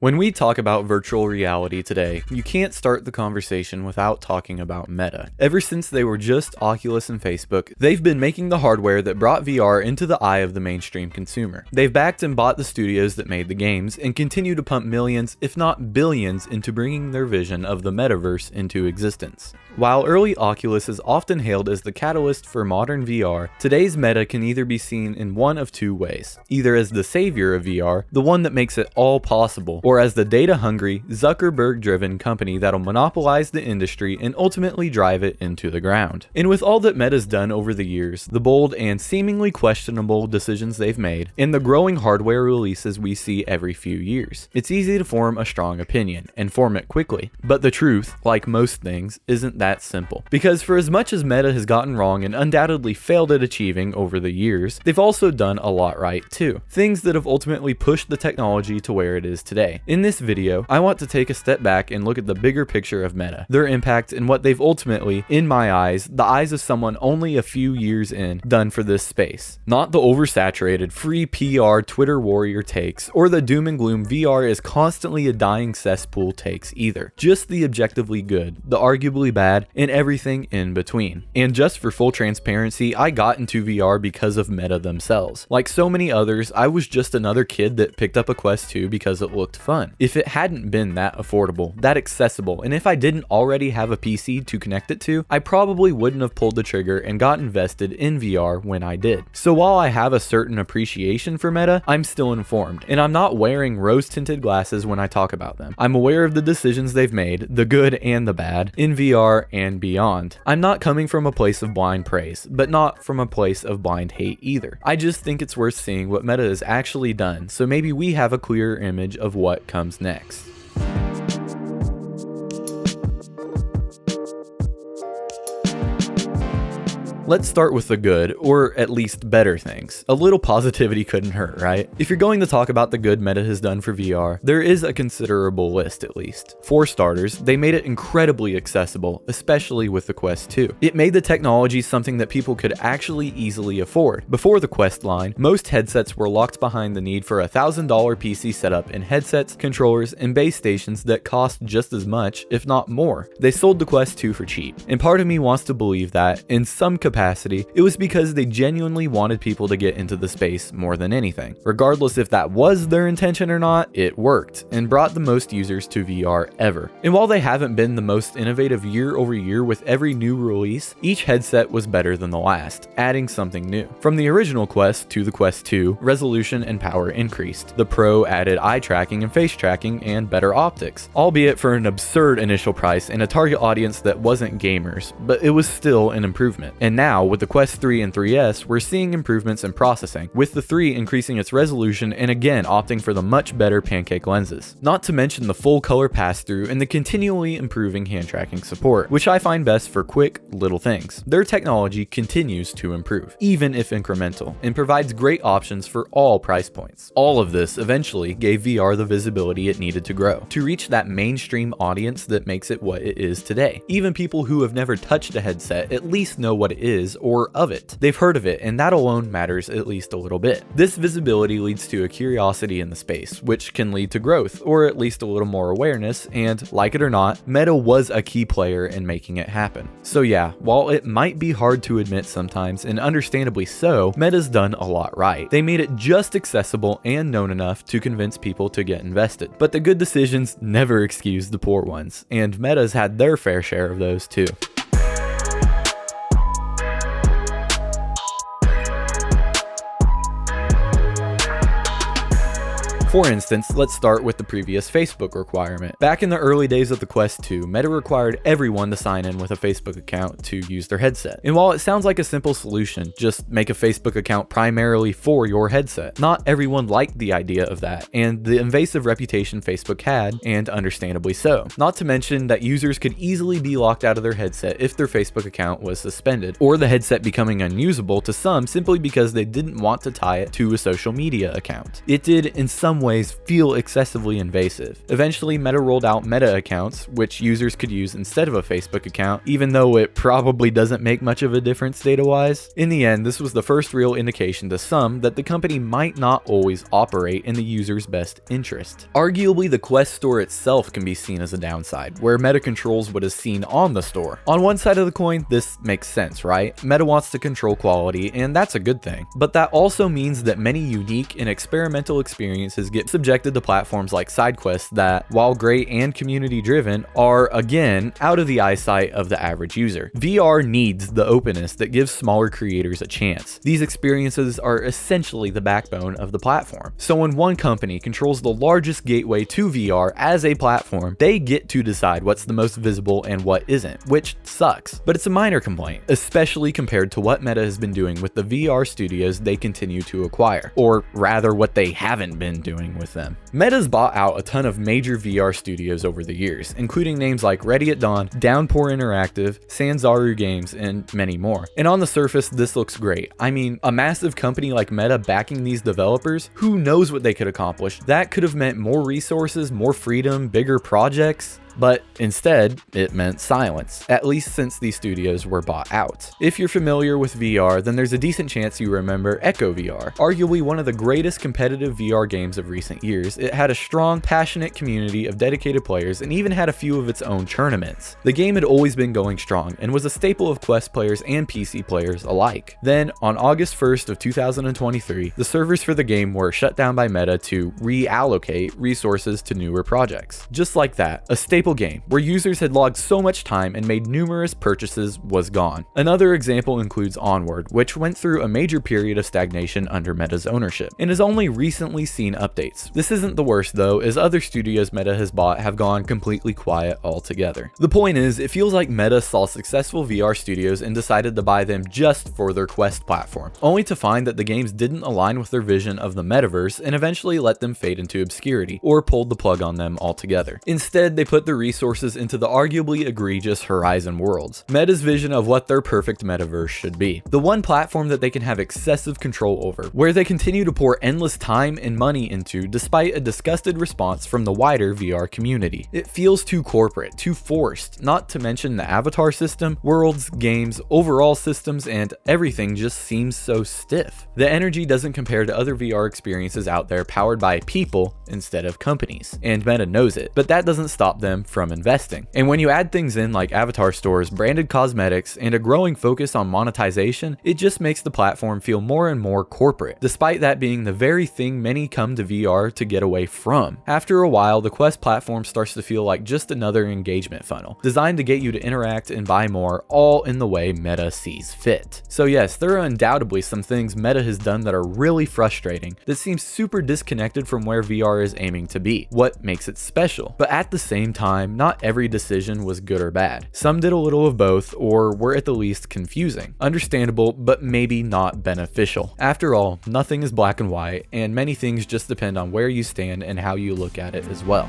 When we talk about virtual reality today, you can't start the conversation without talking about Meta. Ever since they were just Oculus and Facebook, they've been making the hardware that brought VR into the eye of the mainstream consumer. They've backed and bought the studios that made the games and continue to pump millions, if not billions, into bringing their vision of the metaverse into existence. While early Oculus is often hailed as the catalyst for modern VR, today's Meta can either be seen in one of two ways. Either as the savior of VR, the one that makes it all possible, or as the data-hungry, Zuckerberg-driven company that'll monopolize the industry and ultimately drive it into the ground. And with all that Meta's done over the years, the bold and seemingly questionable decisions they've made, and the growing hardware releases we see every few years, it's easy to form a strong opinion, and form it quickly. But the truth, like most things, isn't that simple. Because for as much as Meta has gotten wrong and undoubtedly failed at achieving over the years, they've also done a lot right too. Things that have ultimately pushed the technology to where it is today. In this video, I want to take a step back and look at the bigger picture of Meta, their impact, and what they've ultimately, in my eyes, the eyes of someone only a few years in, done for this space. Not the oversaturated, free PR Twitter warrior takes, or the doom and gloom VR is constantly a dying cesspool takes either. Just the objectively good, the arguably bad, and everything in between. And just for full transparency, I got into VR because of Meta themselves. Like so many others, I was just another kid that picked up a Quest 2 because it looked fun. If it hadn't been that affordable, that accessible, and if I didn't already have a PC to connect it to, I probably wouldn't have pulled the trigger and got invested in VR when I did. So while I have a certain appreciation for Meta, I'm still informed, and I'm not wearing rose-tinted glasses when I talk about them. I'm aware of the decisions they've made, the good and the bad, in VR and beyond. I'm not coming from a place of blind praise, but not from a place of blind hate either. I just think it's worth seeing what Meta has actually done, so maybe we have a clearer image of what comes next. Let's start with the good, or at least better things. A little positivity couldn't hurt, right? If you're going to talk about the good Meta has done for VR, there is a considerable list at least. For starters, they made it incredibly accessible, especially with the Quest 2. It made the technology something that people could actually easily afford. Before the Quest line, most headsets were locked behind the need for a $1,000 PC setup and headsets, controllers, and base stations that cost just as much, if not more. They sold the Quest 2 for cheap, and part of me wants to believe that, in some capacity, it was because they genuinely wanted people to get into the space more than anything. Regardless if that was their intention or not, it worked, and brought the most users to VR ever. And while they haven't been the most innovative year over year with every new release, each headset was better than the last, adding something new. From the original Quest to the Quest 2, resolution and power increased. The Pro added eye tracking and face tracking and better optics, albeit for an absurd initial price and a target audience that wasn't gamers, but it was still an improvement. And now, with the Quest 3 and 3S, we're seeing improvements in processing, with the 3 increasing its resolution and again opting for the much better pancake lenses. Not to mention the full color pass-through and the continually improving hand tracking support, which I find best for quick, little things. Their technology continues to improve, even if incremental, and provides great options for all price points. All of this eventually gave VR the visibility it needed to grow, to reach that mainstream audience that makes it what it is today. Even people who have never touched a headset at least know what it is or of it. They've heard of it, and that alone matters at least a little bit. This visibility leads to a curiosity in the space, which can lead to growth, or at least a little more awareness, and like it or not, Meta was a key player in making it happen. So yeah, while it might be hard to admit sometimes, and understandably so, Meta's done a lot right. They made it just accessible and known enough to convince people to get invested. But the good decisions never excuse the poor ones, and Meta's had their fair share of those too. For instance, let's start with the previous Facebook requirement. Back in the early days of the Quest 2, Meta required everyone to sign in with a Facebook account to use their headset. And while it sounds like a simple solution, just make a Facebook account primarily for your headset, not everyone liked the idea of that, and the invasive reputation Facebook had, and understandably so. Not to mention that users could easily be locked out of their headset if their Facebook account was suspended, or the headset becoming unusable to some simply because they didn't want to tie it to a social media account. It did, in some ways feel excessively invasive. Eventually, Meta rolled out Meta accounts, which users could use instead of a Facebook account, even though it probably doesn't make much of a difference data-wise. In the end, this was the first real indication to some that the company might not always operate in the user's best interest. Arguably, the Quest store itself can be seen as a downside, where Meta controls what is seen on the store. On one side of the coin, this makes sense, right? Meta wants to control quality, and that's a good thing. But that also means that many unique and experimental experiences get subjected to platforms like side quests that, while great and community-driven, are, again, out of the eyesight of the average user. VR needs the openness that gives smaller creators a chance. These experiences are essentially the backbone of the platform. So when one company controls the largest gateway to VR as a platform, they get to decide what's the most visible and what isn't, which sucks. But it's a minor complaint, especially compared to what Meta has been doing with the VR studios they continue to acquire, or rather what they haven't been doing with them. Meta's bought out a ton of major VR studios over the years, including names like Ready at Dawn, Downpour Interactive, Sanzaru Games, and many more. And on the surface, this looks great. I mean, a massive company like Meta backing these developers, who knows what they could accomplish? That could have meant more resources, more freedom, bigger projects. But instead, it meant silence, at least since these studios were bought out. If you're familiar with VR, then there's a decent chance you remember Echo VR. Arguably one of the greatest competitive VR games of recent years, it had a strong, passionate community of dedicated players and even had a few of its own tournaments. The game had always been going strong and was a staple of Quest players and PC players alike. Then, on August 1st of 2023, the servers for the game were shut down by Meta to reallocate resources to newer projects. Just like that, a staple game where users had logged so much time and made numerous purchases was gone. Another example includes Onward, which went through a major period of stagnation under Meta's ownership and has only recently seen updates. This isn't the worst though, as other studios Meta has bought have gone completely quiet altogether. The point is, it feels like Meta saw successful VR studios and decided to buy them just for their Quest platform, only to find that the games didn't align with their vision of the metaverse and eventually let them fade into obscurity or pulled the plug on them altogether. Instead, they put the resources into the arguably egregious Horizon Worlds, Meta's vision of what their perfect metaverse should be. The one platform that they can have excessive control over, where they continue to pour endless time and money into despite a disgusted response from the wider VR community. It feels too corporate, too forced, not to mention the avatar system, worlds, games, overall systems, and everything just seems so stiff. The energy doesn't compare to other VR experiences out there powered by people instead of companies, and Meta knows it, but that doesn't stop them from investing. And when you add things in like avatar stores, branded cosmetics, and a growing focus on monetization, it just makes the platform feel more and more corporate, despite that being the very thing many come to VR to get away from. After a while, the Quest platform starts to feel like just another engagement funnel, designed to get you to interact and buy more, all in the way Meta sees fit. So yes, there are undoubtedly some things Meta has done that are really frustrating, that seem super disconnected from where VR is aiming to be, what makes it special. But at the same time, not every decision was good or bad. Some did a little of both, or were at the least confusing. Understandable, but maybe not beneficial. After all, nothing is black and white, and many things just depend on where you stand and how you look at it as well.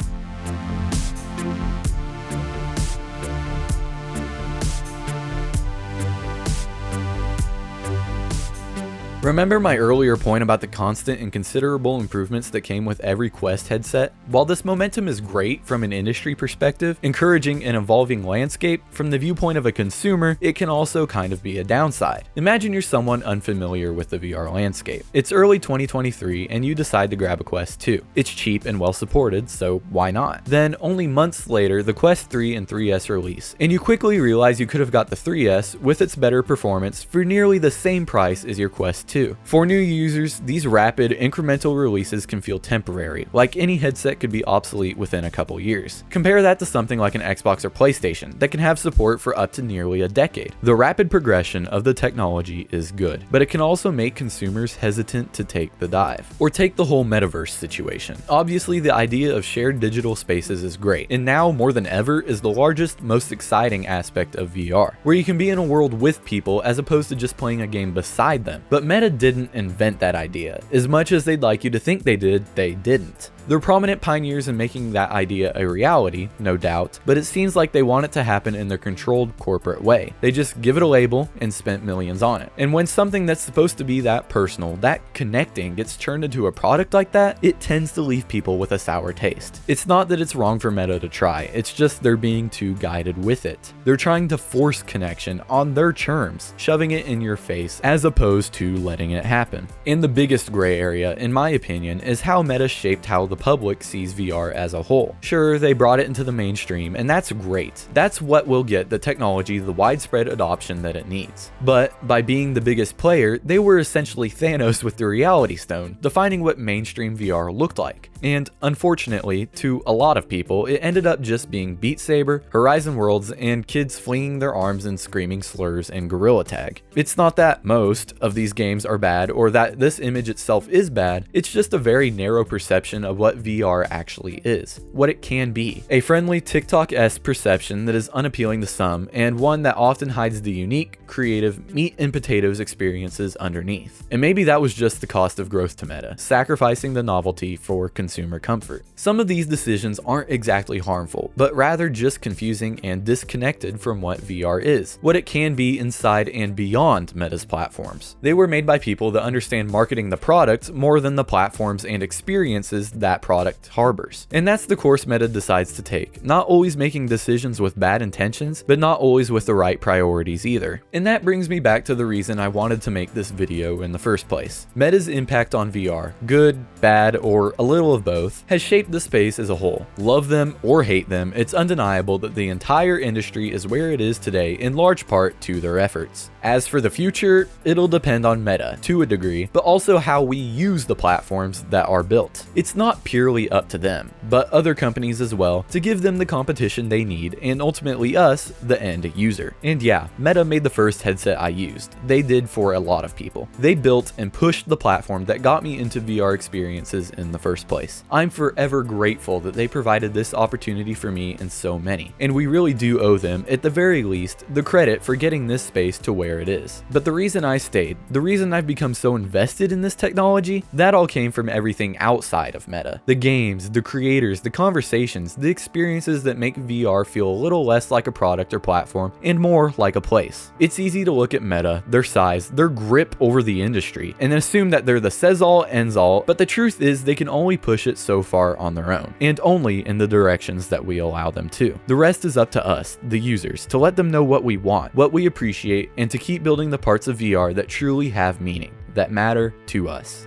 Remember my earlier point about the constant and considerable improvements that came with every Quest headset? While this momentum is great from an industry perspective, encouraging an evolving landscape, from the viewpoint of a consumer, it can also kind of be a downside. Imagine you're someone unfamiliar with the VR landscape. It's early 2023 and you decide to grab a Quest 2. It's cheap and well supported, so why not? Then, only months later, the Quest 3 and 3S release, and you quickly realize you could have got the 3S with its better performance for nearly the same price as your Quest 2. For new users, these rapid, incremental releases can feel temporary, like any headset could be obsolete within a couple years. Compare that to something like an Xbox or PlayStation that can have support for up to nearly a decade. The rapid progression of the technology is good, but it can also make consumers hesitant to take the dive. Or take the whole metaverse situation. Obviously, the idea of shared digital spaces is great, and now more than ever is the largest, most exciting aspect of VR, where you can be in a world with people as opposed to just playing a game beside them. But Meta didn't invent that idea. As much as they'd like you to think they did, they didn't. They're prominent pioneers in making that idea a reality, no doubt, but it seems like they want it to happen in their controlled corporate way. They just give it a label and spent millions on it. And when something that's supposed to be that personal, that connecting, gets turned into a product like that, it tends to leave people with a sour taste. It's not that it's wrong for Meta to try, it's just they're being too guided with it. They're trying to force connection on their terms, shoving it in your face as opposed to letting it happen. And the biggest gray area, in my opinion, is how Meta shaped how the public sees VR as a whole. Sure, they brought it into the mainstream, and that's great. That's what will get the technology the widespread adoption that it needs. But by being the biggest player, they were essentially Thanos with the Reality Stone, defining what mainstream VR looked like. And unfortunately, to a lot of people, it ended up just being Beat Saber, Horizon Worlds, and kids flinging their arms and screaming slurs and Gorilla Tag. It's not that most of these games are bad or that this image itself is bad, it's just a very narrow perception of what VR actually is, what it can be. A friendly TikTok-esque perception that is unappealing to some, and one that often hides the unique, creative, meat and potatoes experiences underneath. And maybe that was just the cost of growth to Meta, sacrificing the novelty for consumer comfort. Some of these decisions aren't exactly harmful, but rather just confusing and disconnected from what VR is, what it can be inside and beyond Meta's platforms. They were made by people that understand marketing the product more than the platforms and experiences that product harbors. And that's the course Meta decides to take, not always making decisions with bad intentions, but not always with the right priorities either. And that brings me back to the reason I wanted to make this video in the first place. Meta's impact on VR, good, bad, or a little of both, has shaped the space as a whole. Love them or hate them, it's undeniable that the entire industry is where it is today in large part to their efforts. As for the future, it'll depend on Meta to a degree, but also how we use the platforms that are built. It's not purely up to them, but other companies as well, to give them the competition they need and ultimately us, the end user. And yeah, Meta made the first headset I used. They did for a lot of people. They built and pushed the platform that got me into VR experiences in the first place. I'm forever grateful that they provided this opportunity for me and so many, and we really do owe them, at the very least, the credit for getting this space to where it is. But the reason I stayed, the reason I've become so invested in this technology, that all came from everything outside of Meta. The games, the creators, the conversations, the experiences that make VR feel a little less like a product or platform and more like a place. It's easy to look at Meta, their size, their grip over the industry, and assume that they're the says-all, ends-all, but the truth is they can only push it so far on their own, and only in the directions that we allow them to. The rest is up to us, the users, to let them know what we want, what we appreciate, and to keep building the parts of VR that truly have meaning, that matter to us.